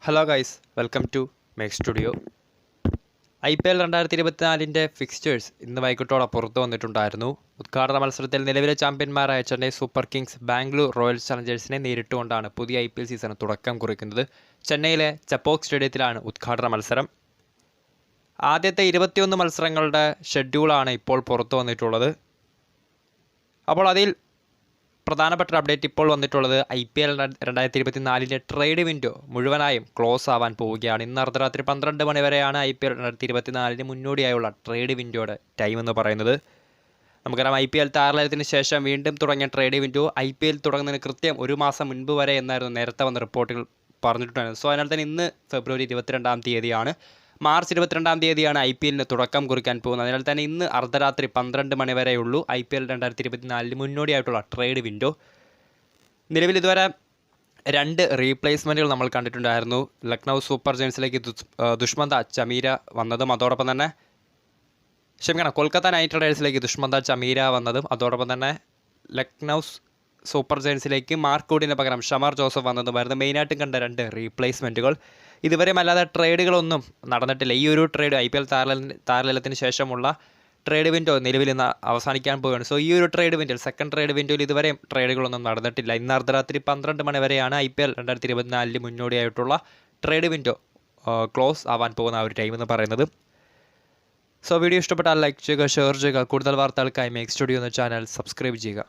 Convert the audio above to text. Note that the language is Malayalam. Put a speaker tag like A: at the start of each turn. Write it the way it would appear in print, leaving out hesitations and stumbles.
A: Hello guys, welcome to make studio. IPL 2024 fixtures ഇന്ന് വൈകിട്ടോടെ പുറത്തു വന്നിട്ടുണ്ടായിരുന്നു. ഉദ്ഘാടന മത്സരത്തിൽ നിലവിലെ ചാമ്പ്യന്മാരായ Chennai Super Kings Bangalore Royal ചലഞ്ചേഴ്സിനെ നേരിട്ടുകൊണ്ടാണ് പുതിയ IPL സീസണ് തുടക്കം കുറിക്കുന്നത്. ചെന്നൈയിലെ ചപ്പോക്ക് സ്റ്റേഡിയത്തിലാണ് ഉദ്ഘാടന മത്സരം. ആദ്യത്തെ 21 മത്സരങ്ങളുടെ ഷെഡ്യൂളാണ് ഇപ്പോൾ പുറത്തു വന്നിട്ടുള്ളത്. അപ്പോൾ അതിൽ പ്രധാനപ്പെട്ട അപ്ഡേറ്റ് ഇപ്പോൾ വന്നിട്ടുള്ളത് IPL 2024 ട്രേഡ് വിൻഡോ മുഴുവനായും ക്ലോസ് ആവാൻ പോവുകയാണ്. ഇന്ന് അർദ്ധരാത്രി 12 മണി വരെയാണ് IPL 2024 മുന്നോടിയായുള്ള ട്രേഡ് വിൻഡോയുടെ ടൈം എന്ന് പറയുന്നത്. നമുക്കറിയാം, IPL താരലേലത്തിന് ശേഷം വീണ്ടും തുടങ്ങിയ ട്രേഡ് വിൻഡോ IPL തുടങ്ങുന്നതിന് കൃത്യം ഒരു മാസം മുൻപ് വരെ എന്നായിരുന്നു നേരത്തെ വന്ന റിപ്പോർട്ടുകൾ പറഞ്ഞിട്ടുണ്ടായിരുന്നത്. സോ അതിനാൽ തന്നെ ഇന്ന് ഫെബ്രുവരി 22-ാം തീയതിയാണ്. മാർച്ച് 22-ാം തീയതിയാണ് IPL തുടക്കം കുറിക്കാൻ പോകുന്നത്. അതിനാൽ തന്നെ ഇന്ന് അർദ്ധരാത്രി 12 മണി വരെയുള്ളൂ IPL 2024 മുന്നോടിയായിട്ടുള്ള ട്രേഡ് വിൻഡോ. നിലവിൽ ഇതുവരെ 2 റീപ്ലേസ്മെൻറ്റുകൾ നമ്മൾ കണ്ടിട്ടുണ്ടായിരുന്നു. ലക്നൗ സൂപ്പർ ജയൻസിലേക്ക് ദുഷ്മന്ത ചമീര വന്നതും അതോടൊപ്പം തന്നെ കൊൽക്കത്ത നൈറ്റ് റൈഡേഴ്സിലേക്ക് ദുഷ്മന്ത ചമീര വന്നതും അതോടൊപ്പം തന്നെ ലക്നൗ സൂപ്പർ ജയൻസിലേക്ക് മാർക്കോഡിന് പകരം ഷമർ ജോസഫ് വന്നതുമായിരുന്നു മെയിനായിട്ടും കണ്ട 2 റീപ്ലേസ്മെൻറ്റുകൾ. ഇതുവരെയും അല്ലാതെ ട്രേഡുകളൊന്നും നടന്നിട്ടില്ല. ഈ ഒരു ട്രേഡ് IPL താരലേലത്തിന് ശേഷമുള്ള ട്രേഡ് വിൻഡോ നിലവിൽ ഇന്ന് അവസാനിക്കാൻ പോവുകയാണ്. സോ ഈ ഒരു ട്രേഡ് വിൻഡോയിൽ സെക്കൻഡ് ട്രേഡ് വിൻഡോയിൽ ഇതുവരെയും ട്രേഡുകളൊന്നും നടന്നിട്ടില്ല. ഇന്ന് അർദ്ധരാത്രി 12 മണി വരെയാണ് IPL 2024 മുന്നോടിയായിട്ടുള്ള ട്രേഡ് വിൻഡോ ക്ലോസ് ആവാൻ പോകുന്ന ആ ഒരു ടൈം എന്ന് പറയുന്നത്. സോ വീഡിയോ ഇഷ്ടപ്പെട്ടാൽ ലൈക്ക് ചെയ്യുക, ഷെയർ ചെയ്യുക. കൂടുതൽ വാർത്തകൾക്കായി മേക്ക് സ്റ്റുഡിയോ എന്ന ചാനൽ സബ്സ്ക്രൈബ് ചെയ്യുക.